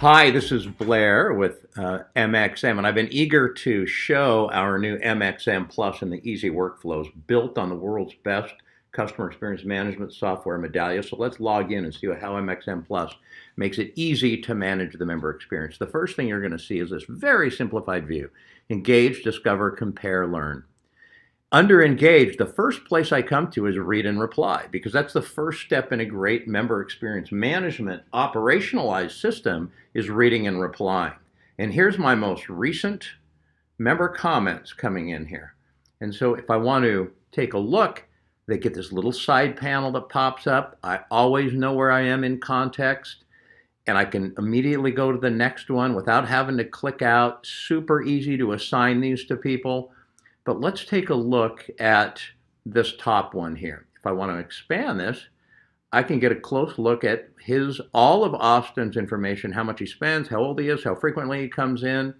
Hi, this is Blair with MXM, and I've been eager to show our new MXM Plus and the easy workflows built on the world's best customer experience management software, Medallia. So let's log in and see how MXM Plus makes it easy to manage the member experience. The first thing you're going to see is this very simplified view: engage, discover, compare, learn. Under Engage, the first place I come to is read and reply, because that's the first step in a great member experience management operationalized system is reading and replying. And here's my most recent member comments coming in here. And so if I want to take a look, they get this little side panel that pops up. I always know where I am in context, and I can immediately go to the next one without having to click out. Super easy to assign these to people. But let's take a look at this top one here. If I want to expand this, I can get a close look at all of Austin's information: how much he spends, how old he is, how frequently he comes in.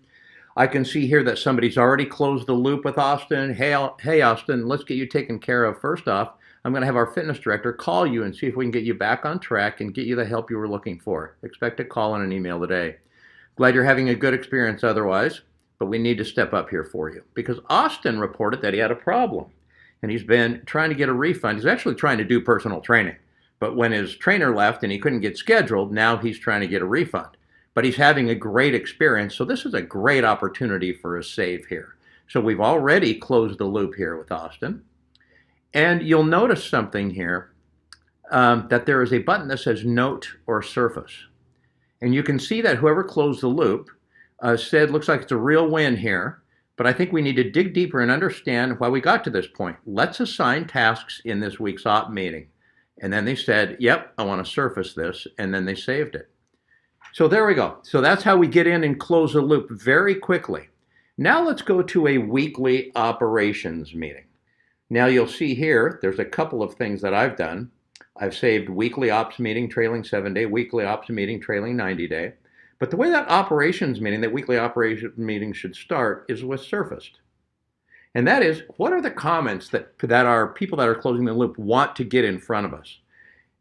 I can see here that somebody's already closed the loop with Austin. Hey Austin, let's get you taken care of. First off, I'm going to have our fitness director call you and see if we can get you back on track and get you the help you were looking for. Expect a call and an email today. Glad you're having a good experience otherwise, but we need to step up here for you, because Austin reported that he had a problem and he's been trying to get a refund. He's actually trying to do personal training, but when his trainer left and he couldn't get scheduled, now he's trying to get a refund. But he's having a great experience, so this is a great opportunity for a save here. So we've already closed the loop here with Austin. And you'll notice something here, that there is a button that says Note or Surface. And you can see that whoever closed the loop said, looks like it's a real win here, but I think we need to dig deeper and understand why we got to this point. Let's assign tasks in this week's op meeting. And then they said, yep, I want to surface this, and then they saved it. So there we go. So that's how we get in and close the loop very quickly. Now let's go to a weekly operations meeting. Now you'll see here, there's a couple of things that I've done. I've saved weekly ops meeting trailing 7-day, weekly ops meeting trailing 90-day. But the way that operations meeting, that weekly operations meeting should start is with surfaced. And that is, what are the comments that our people that are closing the loop want to get in front of us?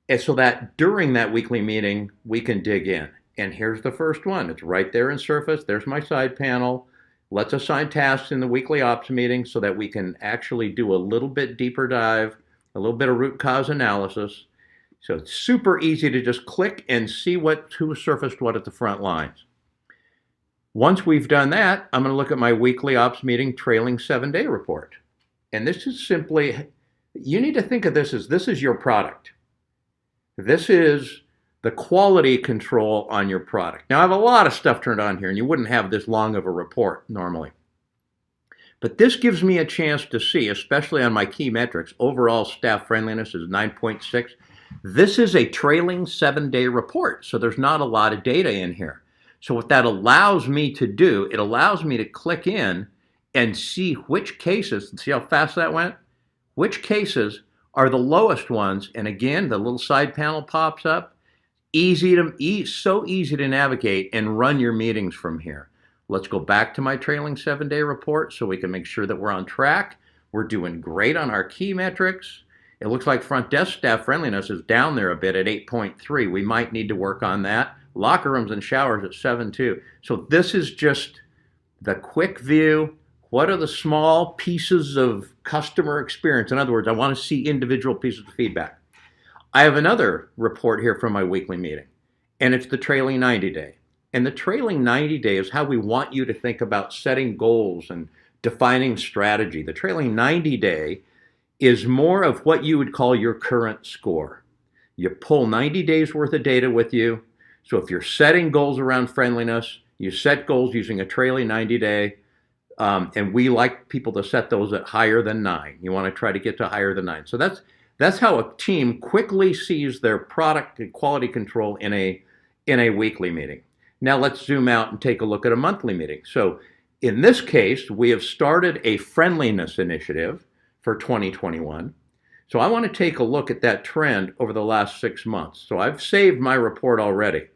And so that during that weekly meeting, we can dig in. And here's the first one. It's right there in Surface. There's my side panel. Let's assign tasks in the weekly ops meeting so that we can actually do a little bit deeper dive, a little bit of root cause analysis. So it's super easy to just click and see who surfaced what at the front lines. Once we've done that, I'm going to look at my weekly ops meeting trailing 7-day report. And this is simply, you need to think of this is your product. This is the quality control on your product. Now I have a lot of stuff turned on here, and you wouldn't have this long of a report normally. But this gives me a chance to see, especially on my key metrics, overall staff friendliness is 9.6. This is a trailing 7-day report, so there's not a lot of data in here. So what that allows me to do, it allows me to click in and see which cases, see how fast that went? Which cases are the lowest ones, and again, the little side panel pops up. So easy to navigate and run your meetings from here. Let's go back to my trailing 7-day report so we can make sure that we're on track. We're doing great on our key metrics. It looks like front desk staff friendliness is down there a bit at 8.3. We might need to work on that. Locker rooms and showers at 7.2. So this is just the quick view. What are the small pieces of customer experience? In other words, I want to see individual pieces of feedback. I have another report here from my weekly meeting, and it's the trailing 90-day. And the trailing 90-day is how we want you to think about setting goals and defining strategy. The trailing 90-day is more of what you would call your current score. You pull 90 days worth of data with you. So if you're setting goals around friendliness, you set goals using a trailing 90-day, and we like people to set those at higher than 9. You want to try to get to higher than 9. So that's how a team quickly sees their product and quality control in a weekly meeting. Now let's zoom out and take a look at a monthly meeting. So in this case, we have started a friendliness initiative for 2021. So I want to take a look at that trend over the last 6 months. So I've saved my report already.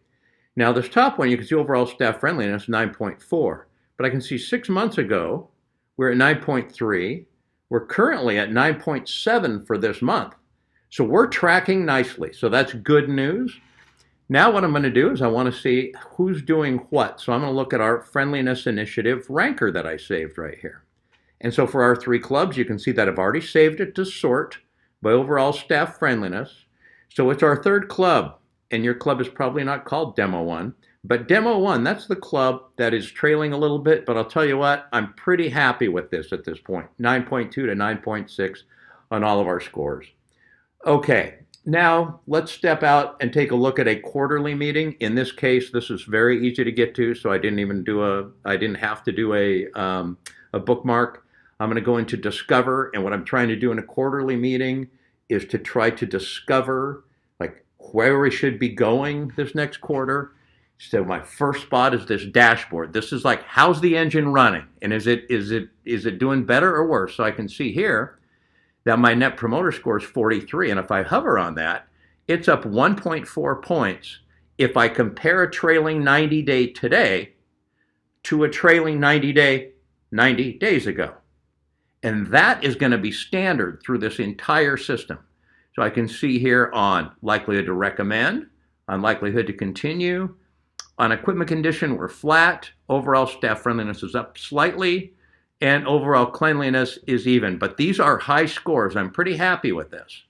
Now this top one, you can see overall staff friendliness 9.4, but I can see 6 months ago, we're at 9.3. We're currently at 9.7 for this month. So we're tracking nicely. So that's good news. Now what I'm going to do is I want to see who's doing what. So I'm going to look at our friendliness initiative ranker that I saved right here. And so for our 3 clubs, you can see that I've already saved it to sort by overall staff friendliness. So it's our 3rd club, and your club is probably not called Demo 1, but Demo 1, that's the club that is trailing a little bit, but I'll tell you what, I'm pretty happy with this at this point, 9.2 to 9.6 on all of our scores. Okay, now let's step out and take a look at a quarterly meeting. In this case, this is very easy to get to, so I didn't have to do a bookmark. I'm going to go into Discover, and what I'm trying to do in a quarterly meeting is to try to discover like where we should be going this next quarter. So my first spot is this dashboard. This is like, how's the engine running, and is it doing better or worse? So I can see here that my Net Promoter Score is 43, and if I hover on that, it's up 1.4 points if I compare a trailing 90-day today to a trailing 90-day 90 days ago. And that is going to be standard through this entire system. So I can see here on likelihood to recommend, on likelihood to continue, on equipment condition we're flat, overall staff friendliness is up slightly, and overall cleanliness is even. But these are high scores. I'm pretty happy with this.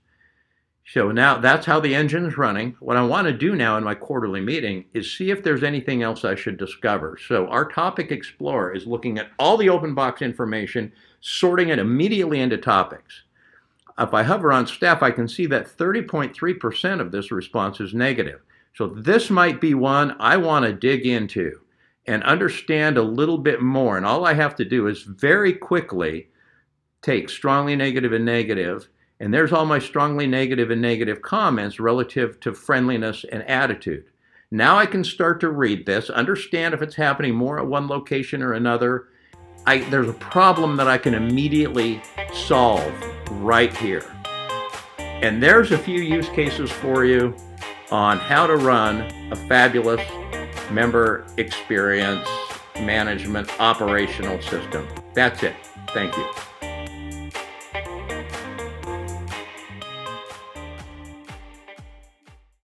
So now that's how the engine is running. What I want to do now in my quarterly meeting is see if there's anything else I should discover. So our topic explorer is looking at all the open box information, sorting it immediately into topics. If I hover on staff, I can see that 30.3% of this response is negative. So this might be one I want to dig into and understand a little bit more. And all I have to do is very quickly take strongly negative and negative, and there's all my strongly negative and negative comments relative to friendliness and attitude. Now I can start to read this, understand if it's happening more at one location or another. There's a problem that I can immediately solve right here. And there's a few use cases for you on how to run a fabulous member experience management operational system. That's it. Thank you.